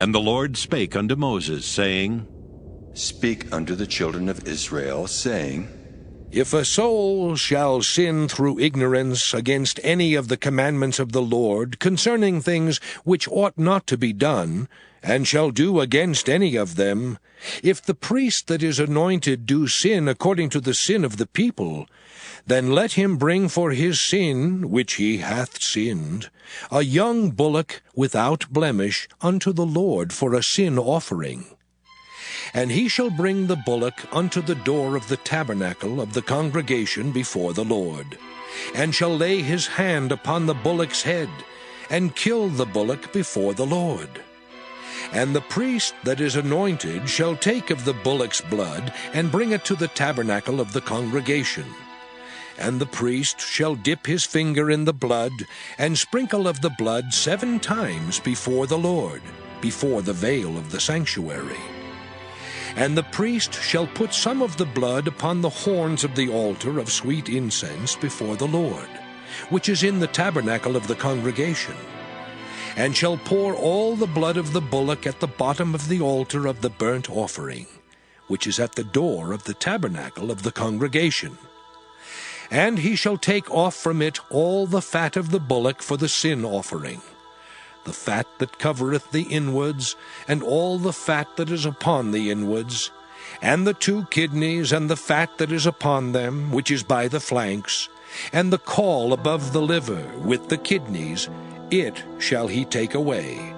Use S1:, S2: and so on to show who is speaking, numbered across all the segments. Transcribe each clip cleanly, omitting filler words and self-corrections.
S1: And the Lord spake unto Moses, saying,
S2: Speak unto the children of Israel, saying,
S3: If a soul shall sin through ignorance against any of the commandments of the Lord concerning things which ought not to be done, and shall do against any of them, if the priest that is anointed do sin according to the sin of the people, then let him bring for his sin, which he hath sinned, a young bullock without blemish unto the Lord for a sin offering. And he shall bring the bullock unto the door of the tabernacle of the congregation before the Lord, and shall lay his hand upon the bullock's head, and kill the bullock before the Lord. And the priest that is anointed shall take of the bullock's blood, and bring it to the tabernacle of the congregation. And the priest shall dip his finger in the blood, and sprinkle of the blood 7 times before the Lord, before the veil of the sanctuary. And the priest shall put some of the blood upon the horns of the altar of sweet incense before the Lord, which is in the tabernacle of the congregation, and shall pour all the blood of the bullock at the bottom of the altar of the burnt offering, which is at the door of the tabernacle of the congregation. And he shall take off from it all the fat of the bullock for the sin offering, the fat that covereth the inwards, and all the fat that is upon the inwards, and the 2 kidneys, and the fat that is upon them, which is by the flanks, and the caul above the liver, with the kidneys, it shall he take away,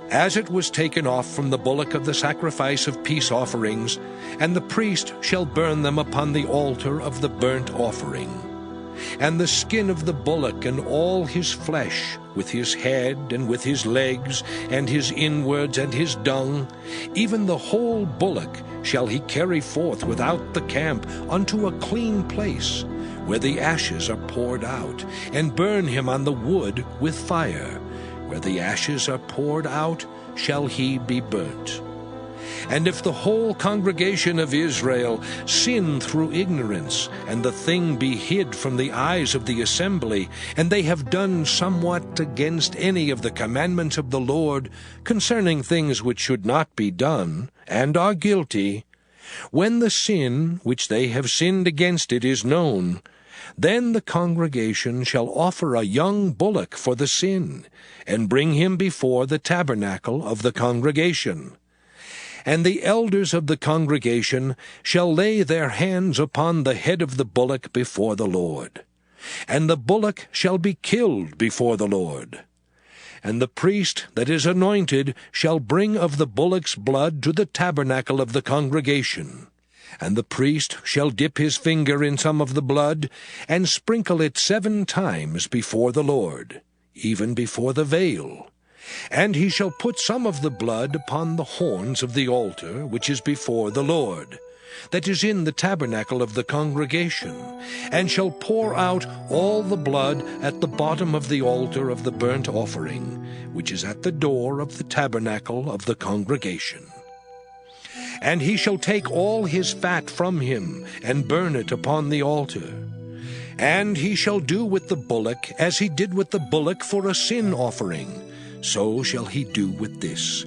S3: as it was taken off from the bullock of the sacrifice of peace offerings, and the priest shall burn them upon the altar of the burnt offering. And the skin of the bullock and all his flesh, with his head and with his legs, and his inwards and his dung, even the whole bullock shall he carry forth without the camp unto a clean place, where the ashes are poured out, and burn him on the wood with fire. Where the ashes are poured out, shall he be burnt. And if the whole congregation of Israel sin through ignorance, and the thing be hid from the eyes of the assembly, and they have done somewhat against any of the commandments of the Lord concerning things which should not be done, and are guilty, when the sin which they have sinned against it is known, then the congregation shall offer a young bullock for the sin, and bring him before the tabernacle of the congregation. And the elders of the congregation shall lay their hands upon the head of the bullock before the Lord. And the bullock shall be killed before the Lord. And the priest that is anointed shall bring of the bullock's blood to the tabernacle of the congregation. And the priest shall dip his finger in some of the blood, and sprinkle it 7 times before the Lord, even before the veil. And he shall put some of the blood upon the horns of the altar which is before the Lord, that is in the tabernacle of the congregation, and shall pour out all the blood at the bottom of the altar of the burnt offering, which is at the door of the tabernacle of the congregation. And he shall take all his fat from him, and burn it upon the altar. And he shall do with the bullock as he did with the bullock for a sin offering, so shall he do with this.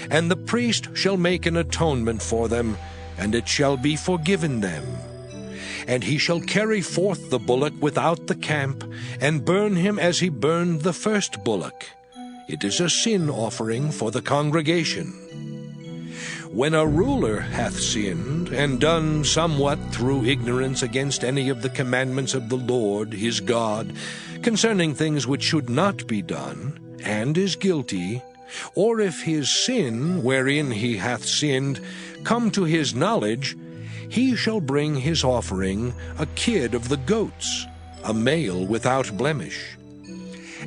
S3: And the priest shall make an atonement for them, and it shall be forgiven them. And he shall carry forth the bullock without the camp, and burn him as he burned the first bullock. It is a sin offering for the congregation. When a ruler hath sinned, and done somewhat through ignorance against any of the commandments of the Lord his God, concerning things which should not be done, and is guilty, or if his sin, wherein he hath sinned, come to his knowledge, he shall bring his offering, a kid of the goats, a male without blemish.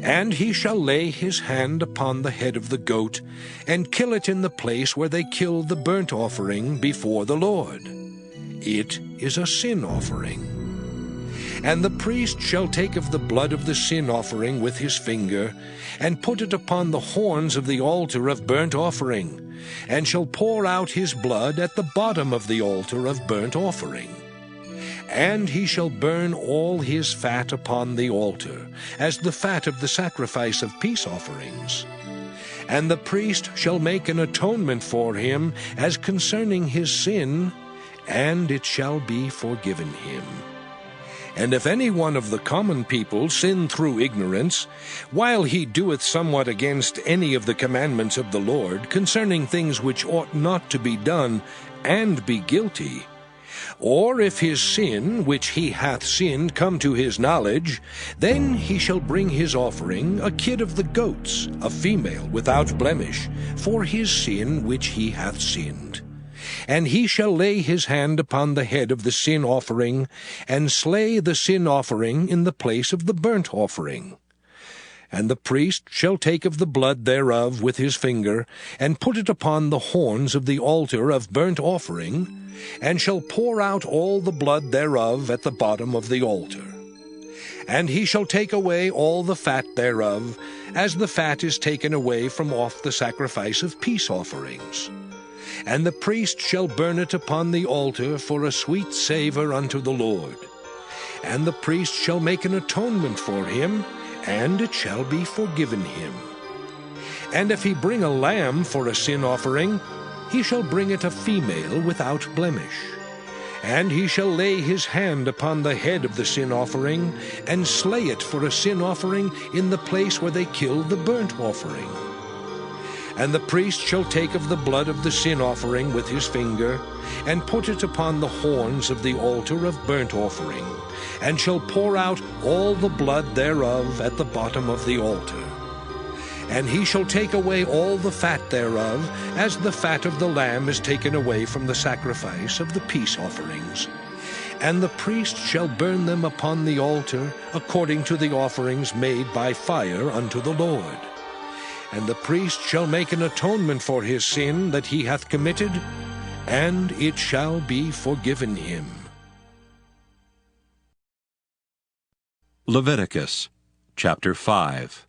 S3: And he shall lay his hand upon the head of the goat, and kill it in the place where they kill the burnt offering before the Lord. It is a sin offering. And the priest shall take of the blood of the sin offering with his finger, and put it upon the horns of the altar of burnt offering, and shall pour out his blood at the bottom of the altar of burnt offering. And he shall burn all his fat upon the altar, as the fat of the sacrifice of peace offerings. And the priest shall make an atonement for him as concerning his sin, and it shall be forgiven him. And if any one of the common people sin through ignorance, while he doeth somewhat against any of the commandments of the Lord, concerning things which ought not to be done, and be guilty, or if his sin which he hath sinned come to his knowledge, then he shall bring his offering, a kid of the goats, a female without blemish, for his sin which he hath sinned. And he shall lay his hand upon the head of the sin offering, and slay the sin offering in the place of the burnt offering. And the priest shall take of the blood thereof with his finger, and put it upon the horns of the altar of burnt offering, and shall pour out all the blood thereof at the bottom of the altar. And he shall take away all the fat thereof, as the fat is taken away from off the sacrifice of peace offerings. And the priest shall burn it upon the altar for a sweet savour unto the Lord. And the priest shall make an atonement for him, and it shall be forgiven him. And if he bring a lamb for a sin offering, he shall bring it a female without blemish. And he shall lay his hand upon the head of the sin offering, and slay it for a sin offering in the place where they kill the burnt offering. And the priest shall take of the blood of the sin offering with his finger, and put it upon the horns of the altar of burnt offering, and shall pour out all the blood thereof at the bottom of the altar. And he shall take away all the fat thereof, as the fat of the lamb is taken away from the sacrifice of the peace offerings. And the priest shall burn them upon the altar, according to the offerings made by fire unto the Lord. And the priest shall make an atonement for his sin that he hath committed, and it shall be forgiven him.
S1: Leviticus chapter 5.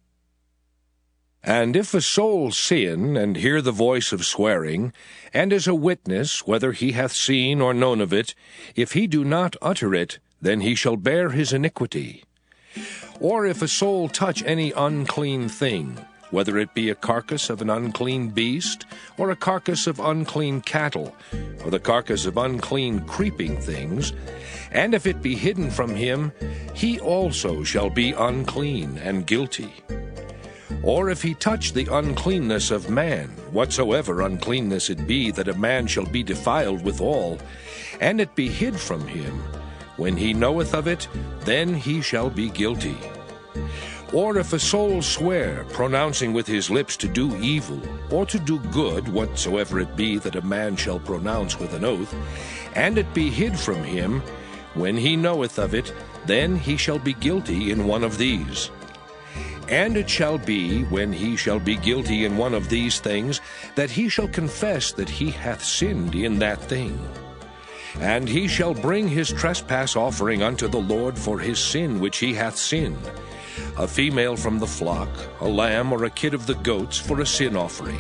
S3: And if a soul sin, and hear the voice of swearing, and is a witness, whether he hath seen or known of it, if he do not utter it, then he shall bear his iniquity. Or if a soul touch any unclean thing, whether it be a carcass of an unclean beast, or a carcass of unclean cattle, or the carcass of unclean creeping things, and if it be hidden from him, he also shall be unclean and guilty. Or if he touch the uncleanness of man, whatsoever uncleanness it be, that a man shall be defiled withal, and it be hid from him, when he knoweth of it, then he shall be guilty. Or if a soul swear, pronouncing with his lips to do evil, or to do good, whatsoever it be that a man shall pronounce with an oath, and it be hid from him, when he knoweth of it, then he shall be guilty in one of these. And it shall be, when he shall be guilty in one of these things, that he shall confess that he hath sinned in that thing. And he shall bring his trespass offering unto the Lord for his sin which he hath sinned, a female from the flock, a lamb or a kid of the goats for a sin offering.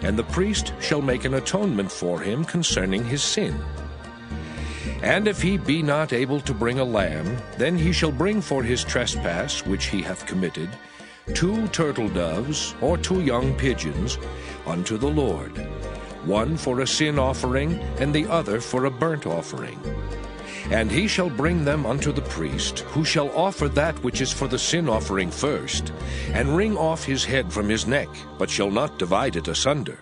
S3: And the priest shall make an atonement for him concerning his sin. And if he be not able to bring a lamb, then he shall bring for his trespass which he hath committed 2 turtle doves or 2 young pigeons unto the Lord, one for a sin offering, and the other for a burnt offering. And he shall bring them unto the priest, who shall offer that which is for the sin offering first, and wring off his head from his neck, but shall not divide it asunder.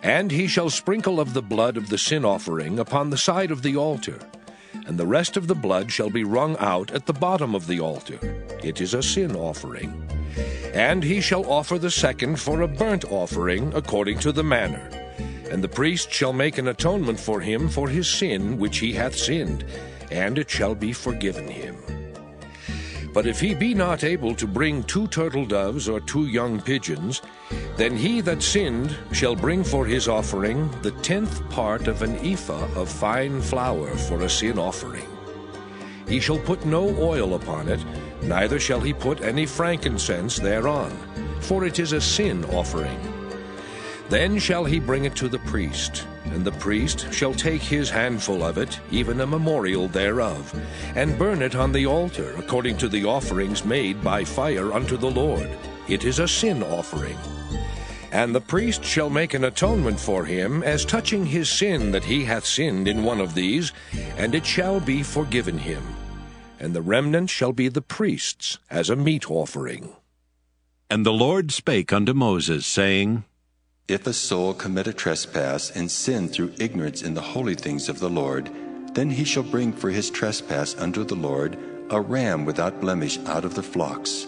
S3: And he shall sprinkle of the blood of the sin offering upon the side of the altar, and the rest of the blood shall be wrung out at the bottom of the altar. It is a sin offering. And he shall offer the second for a burnt offering according to the manner. And the priest shall make an atonement for him for his sin which he hath sinned, and it shall be forgiven him. But if he be not able to bring 2 turtle doves or 2 young pigeons, then he that sinned shall bring for his offering the 10th part of an ephah of fine flour for a sin offering. He shall put no oil upon it, neither shall he put any frankincense thereon, for it is a sin offering. Then shall he bring it to the priest, and the priest shall take his handful of it, even a memorial thereof, and burn it on the altar, according to the offerings made by fire unto the Lord. It is a sin offering. And the priest shall make an atonement for him as touching his sin that he hath sinned in one of these, and it shall be forgiven him. And the remnant shall be the priest's as a meat offering.
S1: And the Lord spake unto Moses, saying,
S2: If a soul commit a trespass and sin through ignorance in the holy things of the Lord, then he shall bring for his trespass unto the Lord a ram without blemish out of the flocks,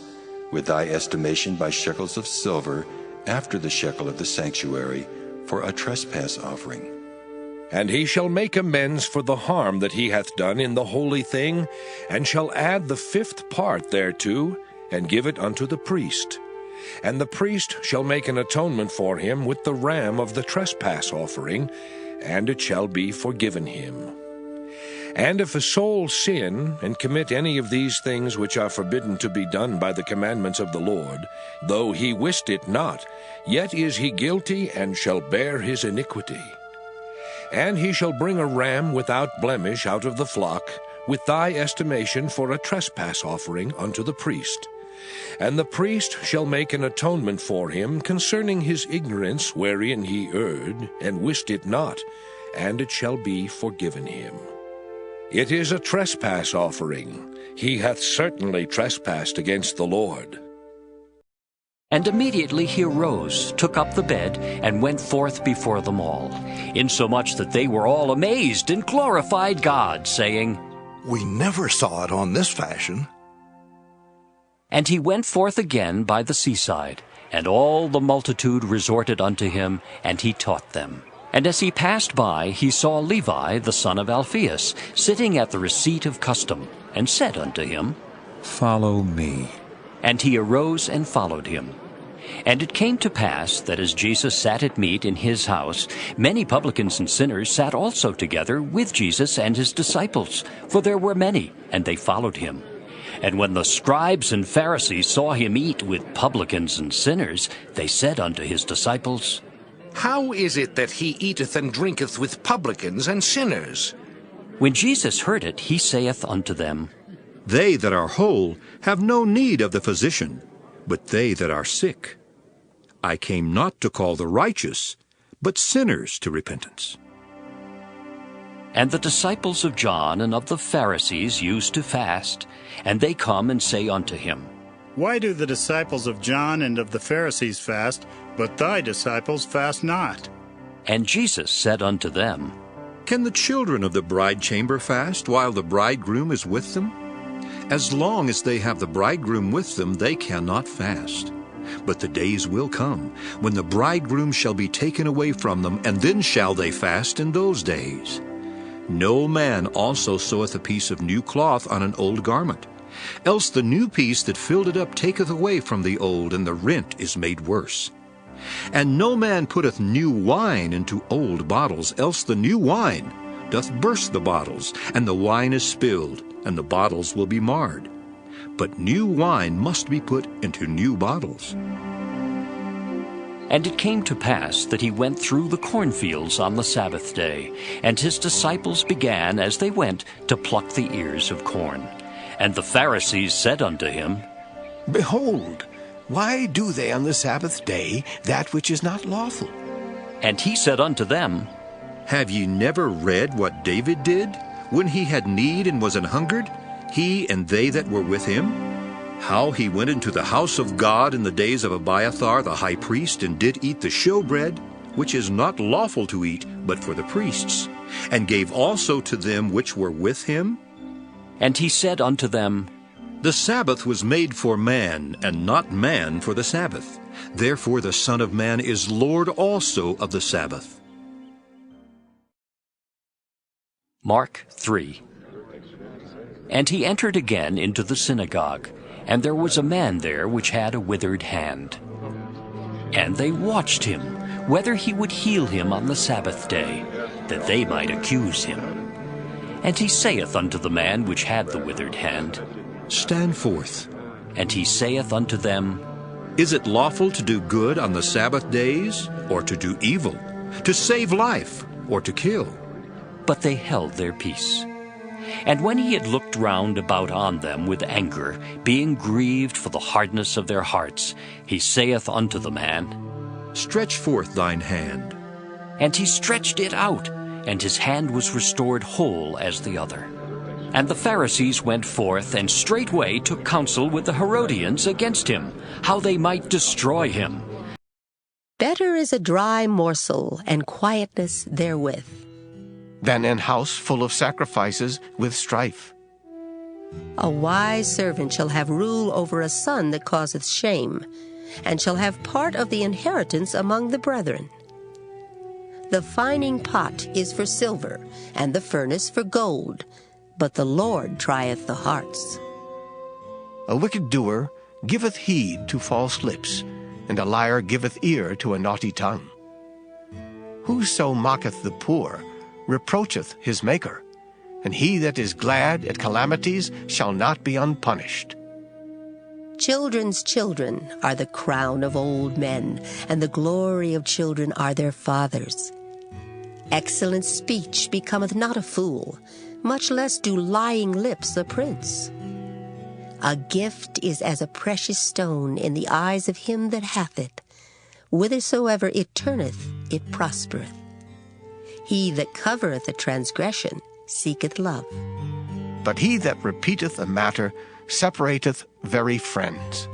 S2: with thy estimation by shekels of silver, after the shekel of the sanctuary, for a trespass offering.
S3: And he shall make amends for the harm that he hath done in the holy thing, and shall add the 5th part thereto, and give it unto the priest. And the priest shall make an atonement for him with the ram of the trespass offering, and it shall be forgiven him. And if a soul sin, and commit any of these things which are forbidden to be done by the commandments of the Lord, though he wist it not, yet is he guilty, and shall bear his iniquity. And he shall bring a ram without blemish out of the flock, with thy estimation for a trespass offering unto the priest. And the priest shall make an atonement for him concerning his ignorance wherein he erred, and wist it not, and it shall be forgiven him. It is a trespass offering. He hath certainly trespassed against the Lord.
S4: And immediately he arose, took up the bed, and went forth before them all, insomuch that they were all amazed and glorified God, saying,
S5: We never saw it on this fashion.
S4: And he went forth again by the seaside, and all the multitude resorted unto him, and he taught them. And as he passed by, he saw Levi the son of Alphaeus sitting at the receipt of custom, and said unto him,
S1: Follow me.
S4: And he arose and followed him. And it came to pass that as Jesus sat at meat in his house, many publicans and sinners sat also together with Jesus and his disciples, for there were many, and they followed him. And when the scribes and Pharisees saw him eat with publicans and sinners, they said unto his disciples,
S3: How is it that he eateth and drinketh with publicans and sinners?
S4: When Jesus heard it, he saith unto them,
S6: They that are whole have no need of the physician, but they that are sick. I came not to call the righteous, but sinners to repentance.
S4: And the disciples of John and of the Pharisees used to fast, and they come and say unto him,
S7: Why do the disciples of John and of the Pharisees fast, but thy disciples fast not?
S4: And Jesus said unto them,
S6: Can the children of the bride chamber fast while the bridegroom is with them? As long as they have the bridegroom with them, they cannot fast. But the days will come, when the bridegroom shall be taken away from them, and then shall they fast in those days. No man also seweth a piece of new cloth on an old garment, else the new piece that filled it up taketh away from the old, and the rent is made worse. And no man putteth new wine into old bottles, else the new wine doth burst the bottles, and the wine is spilled, and the bottles will be marred. But new wine must be put into new bottles.
S4: And it came to pass that he went through the cornfields on the Sabbath day, and his disciples began, as they went, to pluck the ears of corn. And the Pharisees said unto him,
S8: Behold, why do they on the Sabbath day that which is not lawful?
S4: And he said unto them,
S6: Have ye never read what David did, when he had need and was an hungered, he and they that were with him? How he went into the house of God in the days of Abiathar the high priest, and did eat the showbread, which is not lawful to eat, but for the priests, and gave also to them which were with him?
S4: And he said unto them,
S6: The Sabbath was made for man, and not man for the Sabbath. Therefore the Son of Man is Lord also of the Sabbath.
S4: Mark 3. And he entered again into the synagogue, and there was a man there which had a withered hand. And they watched him, whether he would heal him on the Sabbath day, that they might accuse him. And he saith unto the man which had the withered hand,
S6: Stand forth.
S4: And he saith unto them,
S6: Is it lawful to do good on the Sabbath days, or to do evil, to save life, or to kill?
S4: But they held their peace. And when he had looked round about on them with anger, being grieved for the hardness of their hearts, he saith unto the man,
S6: Stretch forth thine hand.
S4: And he stretched it out, and his hand was restored whole as the other. And the Pharisees went forth, and straightway took counsel with the Herodians against him, how they might destroy him.
S9: Better is a dry morsel, and quietness therewith,
S8: than an house full of sacrifices with strife.
S9: A wise servant shall have rule over a son that causeth shame, and shall have part of the inheritance among the brethren. The fining pot is for silver, and the furnace for gold, but the Lord trieth the hearts.
S8: A wicked doer giveth heed to false lips, and a liar giveth ear to a naughty tongue. Whoso mocketh the poor reproacheth his Maker, and he that is glad at calamities shall not be unpunished.
S9: Children's children are the crown of old men, and the glory of children are their fathers. Excellent speech becometh not a fool, much less do lying lips a prince. A gift is as a precious stone in the eyes of him that hath it. Whithersoever it turneth, it prospereth. He that covereth a transgression seeketh love.
S8: But he that repeateth a matter separateth very friends.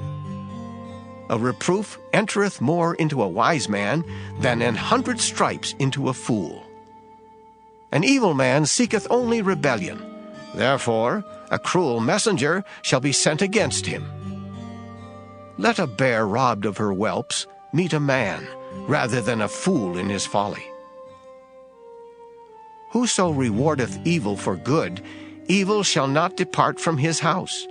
S8: A reproof entereth more into a wise man than 100 stripes into a fool. An evil man seeketh only rebellion. Therefore a cruel messenger shall be sent against him. Let a bear robbed of her whelps meet a man, rather than a fool in his folly. Whoso rewardeth evil for good, evil shall not depart from his house.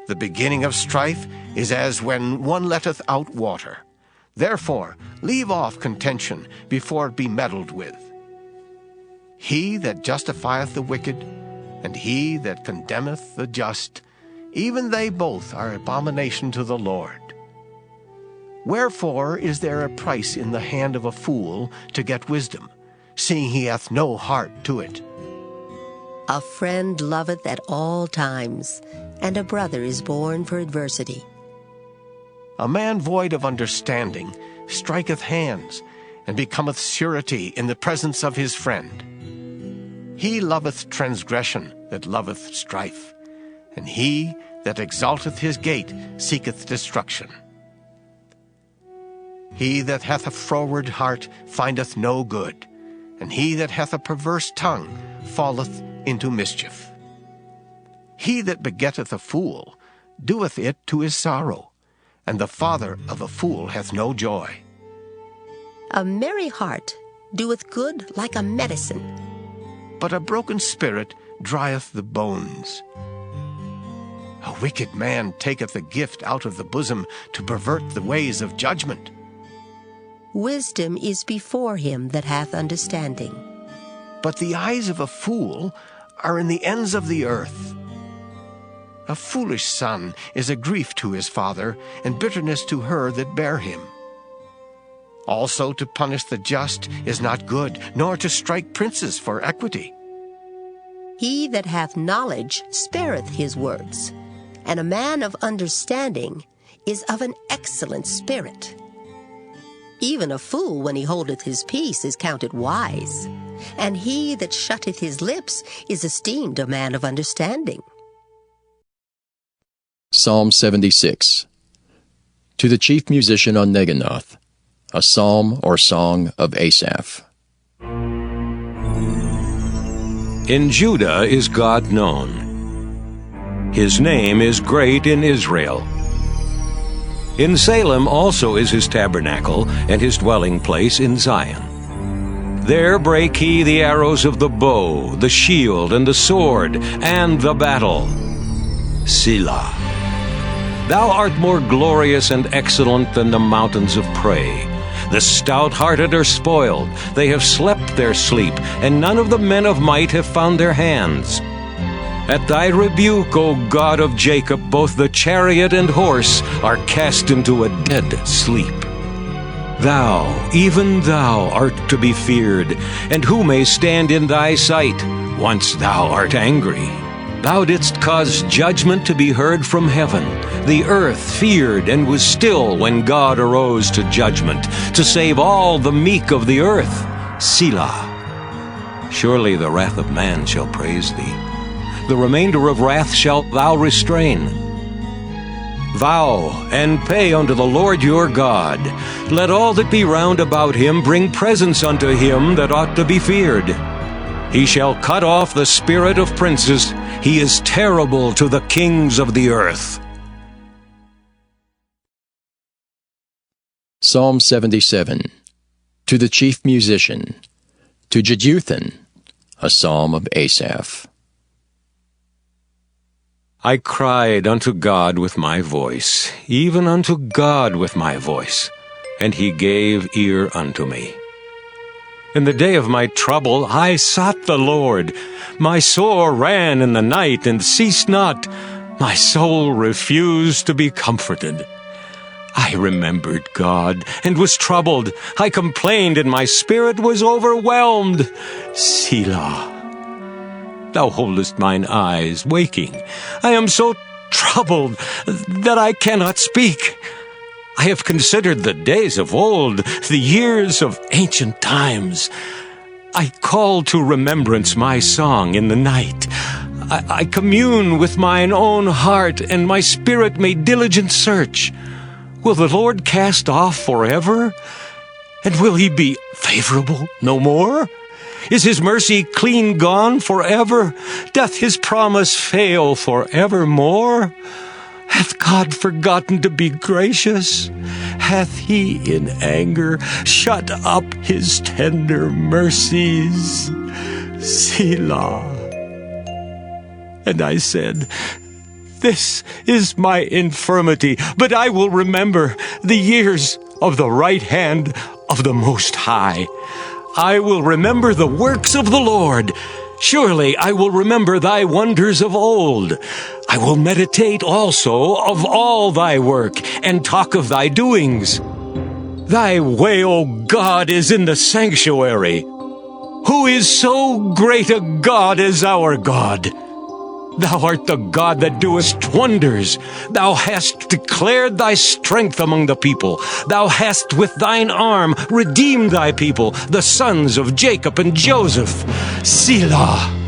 S8: The beginning of strife is as when one letteth out water. Therefore leave off contention before it be meddled with. He that justifieth the wicked, and he that condemneth the just, even they both are abomination to the Lord. Wherefore is there a price in the hand of a fool to get wisdom, seeing he hath no heart to it?
S9: A friend loveth at all times, and a brother is born for adversity.
S8: A man void of understanding striketh hands, and becometh surety in the presence of his friend. He loveth transgression that loveth strife, and he that exalteth his gate seeketh destruction. He that hath a froward heart findeth no good, and he that hath a perverse tongue falleth into mischief. He that begetteth a fool doeth it to his sorrow, and the father of a fool hath no joy.
S9: A merry heart doeth good like a medicine,
S8: but a broken spirit drieth the bones. A wicked man taketh a gift out of the bosom to pervert the ways of judgment.
S9: Wisdom is before him that hath understanding,
S8: but the eyes of a fool are in the ends of the earth. A foolish son is a grief to his father, and bitterness to her that bare him. Also to punish the just is not good, nor to strike princes for equity.
S9: He that hath knowledge spareth his words, and a man of understanding is of an excellent spirit. Even a fool, when he holdeth his peace, is counted wise, and he that shutteth his lips is esteemed a man of understanding.
S10: Psalm 76. To the chief musician on Neginoth, a psalm or song of Asaph.
S1: In Judah is God known. His name is great in Israel. In Salem also is his tabernacle, and his dwelling place in Zion. There brake he the arrows of the bow, the shield, and the sword, and the battle. Selah. Thou art more glorious and excellent than the mountains of prey. The stout-hearted are spoiled, they have slept their sleep, and none of the men of might have found their hands. At thy rebuke, O God of Jacob, both the chariot and horse are cast into a dead sleep. Thou, even thou, art to be feared, and who may stand in thy sight, once thou art angry? Thou didst cause judgment to be heard from heaven. The earth feared and was still when God arose to judgment, to save all the meek of the earth. Selah. Surely the wrath of man shall praise thee. The remainder of wrath shalt thou restrain. Vow and pay unto the Lord your God. Let all that be round about him bring presents unto him that ought to be feared. He shall cut off the spirit of princes. He is terrible to the kings of the earth.
S10: Psalm 77. To the chief musician. To Jeduthun, a psalm of Asaph.
S1: I cried unto God with my voice, even unto God with my voice, and he gave ear unto me. In the day of my trouble I sought the Lord. My soul ran in the night and ceased not. My soul refused to be comforted. I remembered God and was troubled. I complained and my spirit was overwhelmed. Selah. Thou holdest mine eyes waking. I am so troubled that I cannot speak. I have considered the days of old, the years of ancient times. I call to remembrance my song in the night. I commune with mine own heart, and my spirit made diligent search. Will the Lord cast off forever? And will he be favorable no more? Is his mercy clean gone forever? Doth his promise fail forevermore? Hath God forgotten to be gracious? Hath he in anger shut up his tender mercies? Selah. And I said, This is my infirmity, but I will remember the years of the right hand of the Most High. I will remember the works of the Lord. Surely I will remember thy wonders of old. I will meditate also of all thy work, and talk of thy doings. Thy way, O God, is in the sanctuary. Who is so great a God as our God? Thou art the God that doest wonders. Thou hast declared thy strength among the people. Thou hast with thine arm redeemed thy people, the sons of Jacob and Joseph. Selah.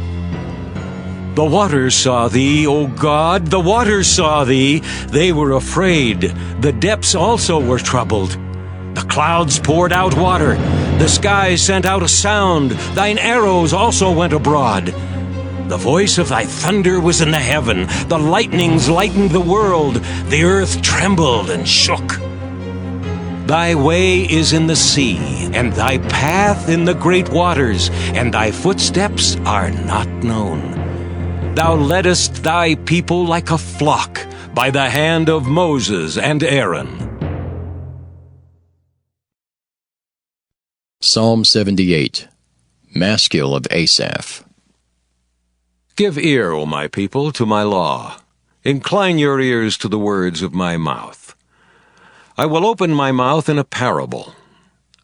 S1: The waters saw thee, O God, the waters saw thee. They were afraid. The depths also were troubled. The clouds poured out water. The skies sent out a sound. Thine arrows also went abroad. The voice of thy thunder was in the heaven. The lightnings lightened the world. The earth trembled and shook. Thy way is in the sea, and thy path in the great waters, and thy footsteps are not known. Thou leddest thy people like a flock by the hand of Moses and Aaron.
S10: Psalm 78. Maskil of Asaph.
S1: Give ear, O my people, to my law. Incline your ears to the words of my mouth. I will open my mouth in a parable.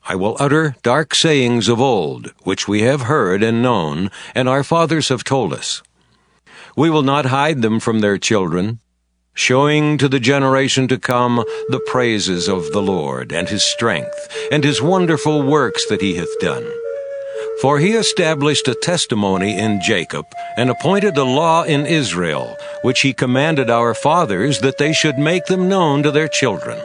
S1: I will utter dark sayings of old, which we have heard and known, and our fathers have told us. We will not hide them from their children, showing to the generation to come the praises of the Lord, and his strength, and his wonderful works that he hath done. For he established a testimony in Jacob, and appointed a law in Israel, which he commanded our fathers, that they should make them known to their children,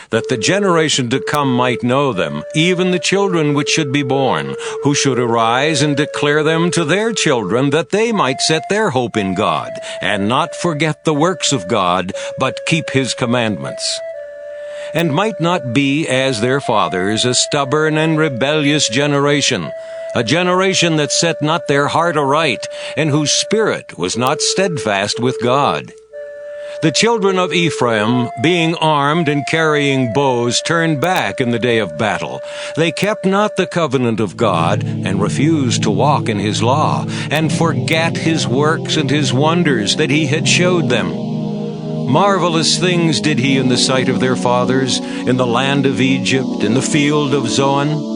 S1: that the generation to come might know them, even the children which should be born, who should arise and declare them to their children, that they might set their hope in God, and not forget the works of God, but keep his commandments, and might not be as their fathers, a stubborn and rebellious generation, a generation that set not their heart aright, and whose spirit was not steadfast with God. The children of Ephraim, being armed and carrying bows, turned back in the day of battle. They kept not the covenant of God, and refused to walk in his law, and forgat his works and his wonders that he had showed them. Marvelous things did he in the sight of their fathers, in the land of Egypt, in the field of Zoan.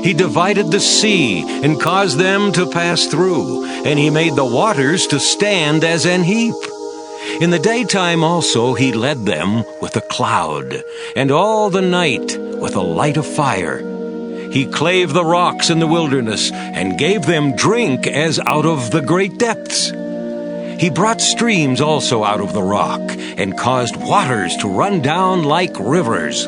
S1: He divided the sea and caused them to pass through, and he made the waters to stand as an heap. In the daytime also he led them with a cloud, and all the night with a light of fire. He clave the rocks in the wilderness, and gave them drink as out of the great depths. He brought streams also out of the rock, and caused waters to run down like rivers.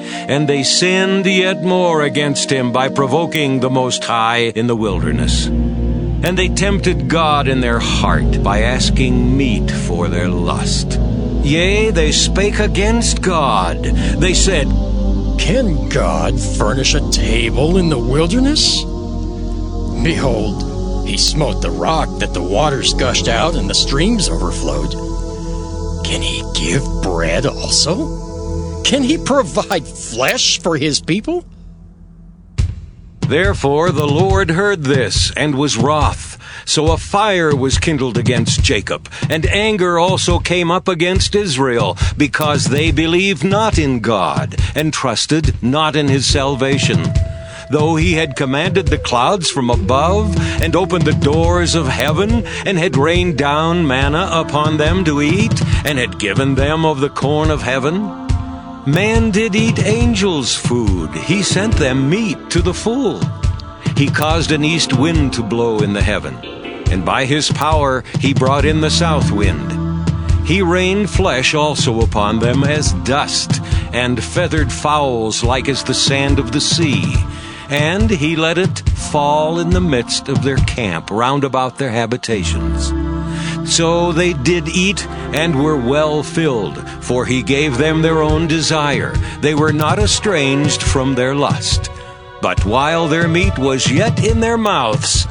S1: And they sinned yet more against him by provoking the Most High in the wilderness. And they tempted God in their heart by asking meat for their lust. Yea, they spake against God. They said,
S10: Can God furnish a table in the wilderness? Behold, he smote the rock that the waters gushed out and the streams overflowed. Can he give bread also? Can he provide flesh for his people?
S1: Therefore the Lord heard this, and was wroth. So a fire was kindled against Jacob, and anger also came up against Israel, because they believed not in God, and trusted not in his salvation. Though he had commanded the clouds from above, and opened the doors of heaven, and had rained down manna upon them to eat, and had given them of the corn of heaven. Man did eat angels' food. He sent them meat to the full. He caused an east wind to blow in the heaven, and by his power he brought in the south wind. He rained flesh also upon them as dust, and feathered fowls like as the sand of the sea. And he let it fall in the midst of their camp round about their habitations. So they did eat and were well filled, for he gave them their own desire. They were not estranged from their lust. But while their meat was yet in their mouths,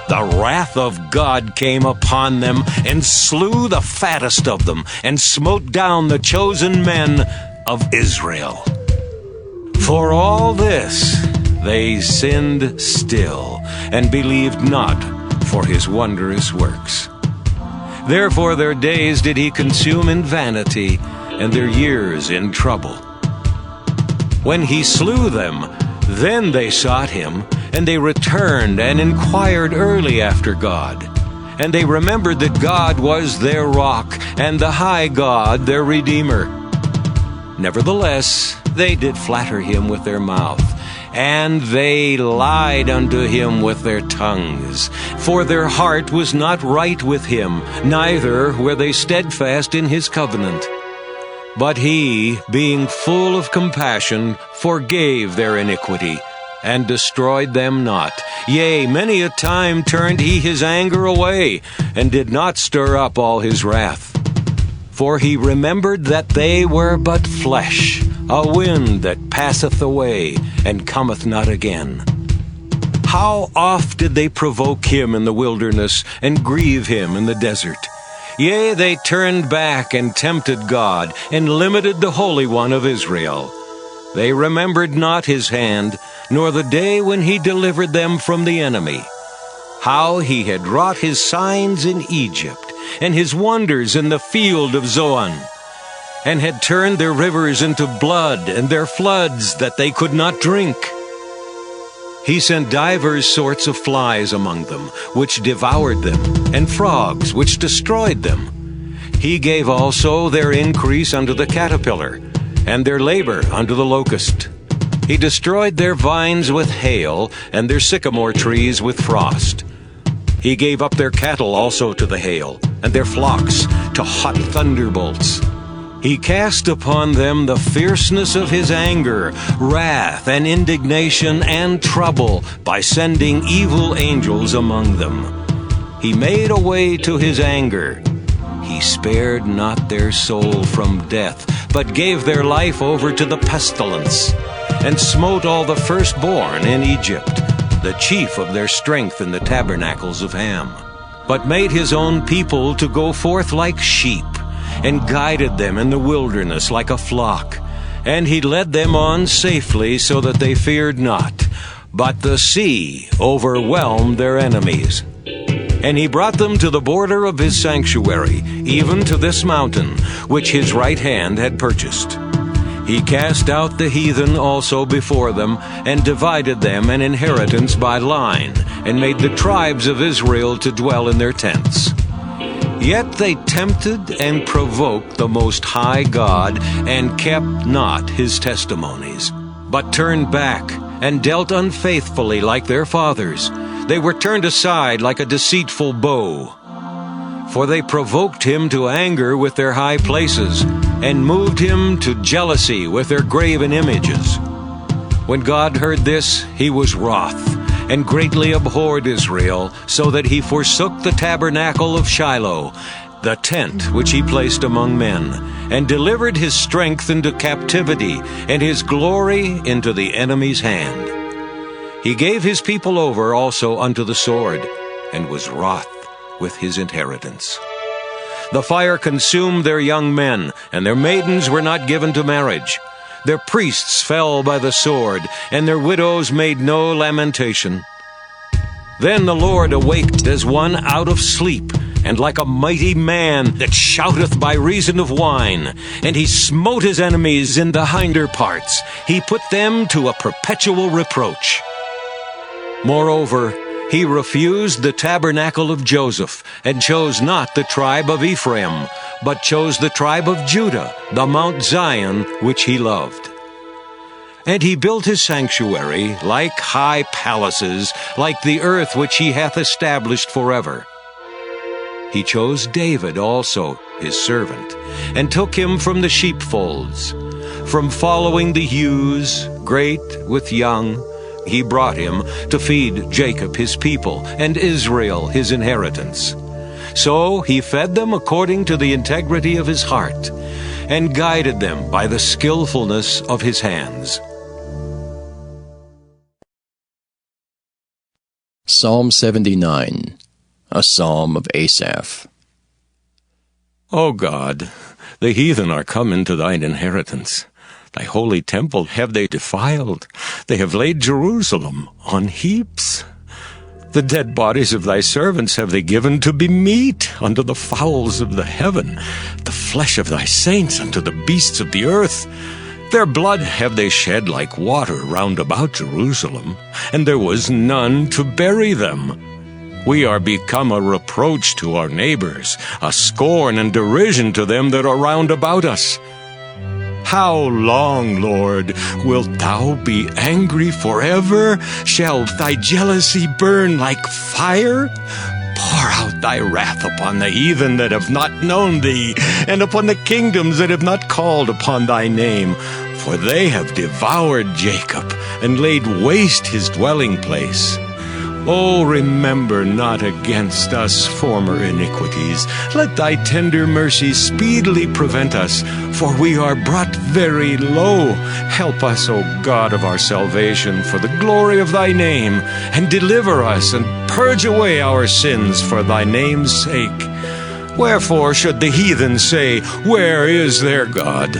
S1: the wrath of God came upon them, and slew the fattest of them, and smote down the chosen men of Israel. For all this they sinned still, and believed not for his wondrous works. Therefore their days did he consume in vanity, and their years in trouble. When he slew them, then they sought him, and they returned and inquired early after God. And they remembered that God was their rock, and the high God their Redeemer. Nevertheless, they did flatter him with their mouth, and they lied unto him with their tongues. For their heart was not right with him, neither were they steadfast in his covenant. But he, being full of compassion, forgave their iniquity, and destroyed them not. Yea, many a time turned he his anger away, and did not stir up all his wrath. For he remembered that they were but flesh, a wind that passeth away, and cometh not again. How oft did they provoke him in the wilderness, and grieve him in the desert? Yea, they turned back and tempted God, and limited the Holy One of Israel. They remembered not his hand, nor the day when he delivered them from the enemy. How he had wrought his signs in Egypt, and his wonders in the field of Zoan, and had turned their rivers into blood, and their floods that they could not drink. He sent divers sorts of flies among them, which devoured them, and frogs, which destroyed them. He gave also their increase unto the caterpillar, and their labor unto the locust. He destroyed their vines with hail, and their sycamore trees with frost. He gave up their cattle also to the hail, and their flocks to hot thunderbolts. He cast upon them the fierceness of his anger, wrath and indignation and trouble, by sending evil angels among them. He made a way to his anger. He spared not their soul from death, but gave their life over to the pestilence, and smote all the firstborn in Egypt, the chief of their strength in the tabernacles of Ham, but made his own people to go forth like sheep, and guided them in the wilderness like a flock. And he led them on safely, so that they feared not. But the sea overwhelmed their enemies. And he brought them to the border of his sanctuary, even to this mountain, which his right hand had purchased. He cast out the heathen also before them, and divided them an inheritance by line, and made the tribes of Israel to dwell in their tents. Yet they tempted and provoked the Most High God, and kept not his testimonies, but turned back, and dealt unfaithfully like their fathers. They were turned aside like a deceitful bow. For they provoked him to anger with their high places, and moved him to jealousy with their graven images. When God heard this, he was wroth, and greatly abhorred Israel, so that he forsook the tabernacle of Shiloh, the tent which he placed among men, and delivered his strength into captivity, and his glory into the enemy's hand. He gave his people over also unto the sword, and was wroth with his inheritance. The fire consumed their young men, and their maidens were not given to marriage. Their priests fell by the sword, and their widows made no lamentation. Then the Lord awaked as one out of sleep, and like a mighty man that shouteth by reason of wine. And he smote his enemies in the hinder parts. He put them to a perpetual reproach. Moreover, he refused the tabernacle of Joseph, and chose not the tribe of Ephraim, but chose the tribe of Judah, the Mount Zion, which he loved. And he built his sanctuary like high palaces, like the earth which he hath established forever. He chose David also, his servant, and took him from the sheepfolds. From following the ewes, great with young, he brought him to feed Jacob his people, and Israel his inheritance. So he fed them according to the integrity of his heart, and guided them by the skillfulness of his hands.
S10: Psalm 79, a psalm of Asaph.
S1: O God, the heathen are come into thine inheritance. Thy holy temple have they defiled. They have laid Jerusalem on heaps. The dead bodies of thy servants have they given to be meat unto the fowls of the heaven, the flesh of thy saints unto the beasts of the earth. Their blood have they shed like water round about Jerusalem, and there was none to bury them. We are become a reproach to our neighbors, a scorn and derision to them that are round about us. How long, Lord, wilt thou be angry forever? Shall thy jealousy burn like fire? Pour out thy wrath upon the heathen that have not known thee, and upon the kingdoms that have not called upon thy name. For they have devoured Jacob, and laid waste his dwelling place. O remember not against us former iniquities. Let thy tender mercy speedily prevent us, for we are brought very low. Help us, O God of our salvation, for the glory of thy name, and deliver us, and purge away our sins for thy name's sake. Wherefore should the heathen say, Where is their God?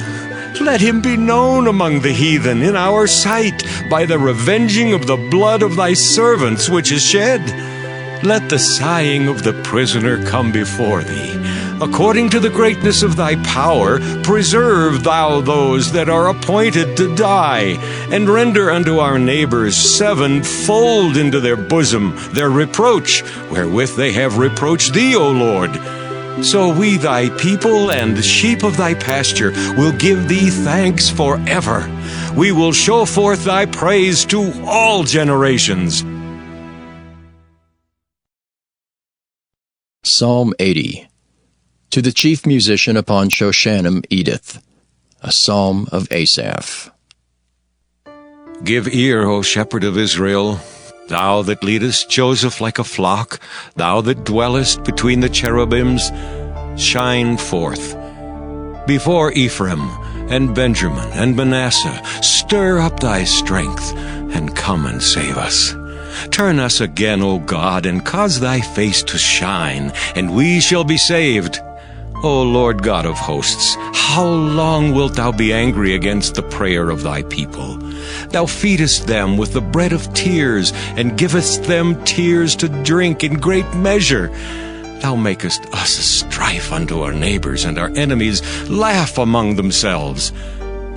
S1: Let him be known among the heathen in our sight by the revenging of the blood of thy servants which is shed. Let the sighing of the prisoner come before thee. According to the greatness of thy power, preserve thou those that are appointed to die, and render unto our neighbors sevenfold into their bosom their reproach, wherewith they have reproached thee, O Lord. So we, thy people and the sheep of thy pasture, will give thee thanks forever. We will show forth thy praise to all generations.
S10: Psalm 80, to the chief musician upon Shoshanim Edith, a psalm of Asaph.
S1: Give ear, O shepherd of Israel, thou that leadest Joseph like a flock, thou that dwellest between the cherubims, shine forth. Before Ephraim and Benjamin and Manasseh, stir up thy strength, and come and save us. Turn us again, O God, and cause thy face to shine, and we shall be saved. O Lord God of hosts, how long wilt thou be angry against the prayer of thy people? Thou feedest them with the bread of tears, and givest them tears to drink in great measure. Thou makest us a strife unto our neighbors, and our enemies laugh among themselves.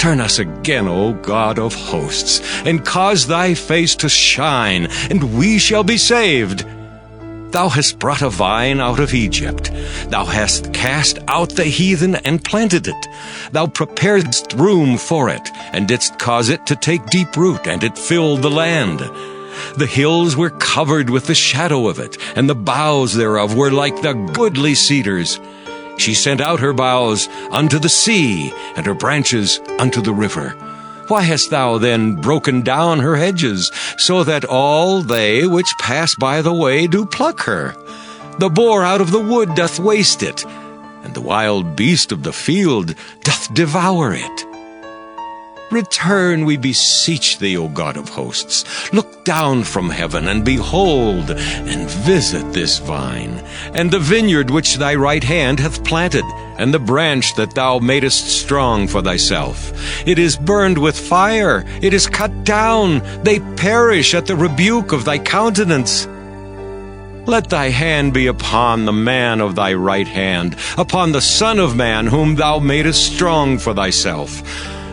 S1: Turn us again, O God of hosts, and cause thy face to shine, and we shall be saved. Thou hast brought a vine out of Egypt. Thou hast cast out the heathen and planted it. Thou preparedst room for it, and didst cause it to take deep root, and it filled the land. The hills were covered with the shadow of it, and the boughs thereof were like the goodly cedars. She sent out her boughs unto the sea, and her branches unto the river. Why hast thou then broken down her hedges, so that all they which pass by the way do pluck her? The boar out of the wood doth waste it, and the wild beast of the field doth devour it. Return, we beseech thee, O God of hosts. Look down from heaven, and behold, and visit this vine, and the vineyard which thy right hand hath planted, and the branch that thou madest strong for thyself. It is burned with fire, it is cut down, they perish at the rebuke of thy countenance. Let thy hand be upon the man of thy right hand, upon the Son of Man whom thou madest strong for thyself.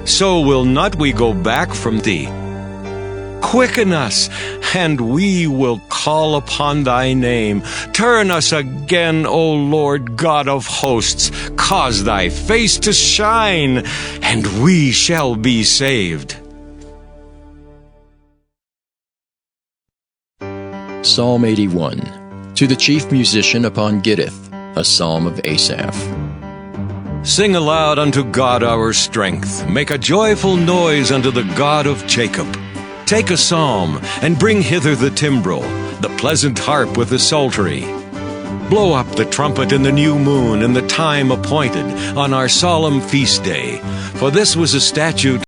S1: So will not we go back from thee. Quicken us, and we will call upon thy name. Turn us again, O Lord God of hosts. Cause thy face to shine, and we shall be saved.
S10: Psalm 81. To the chief musician upon Gittith, a psalm of Asaph.
S1: Sing aloud unto God our strength. Make a joyful noise unto the God of Jacob. Take a psalm, and bring hither the timbrel, the pleasant harp with the psaltery. Blow up the trumpet in the new moon, in the time appointed, on our solemn feast day. For this was a statute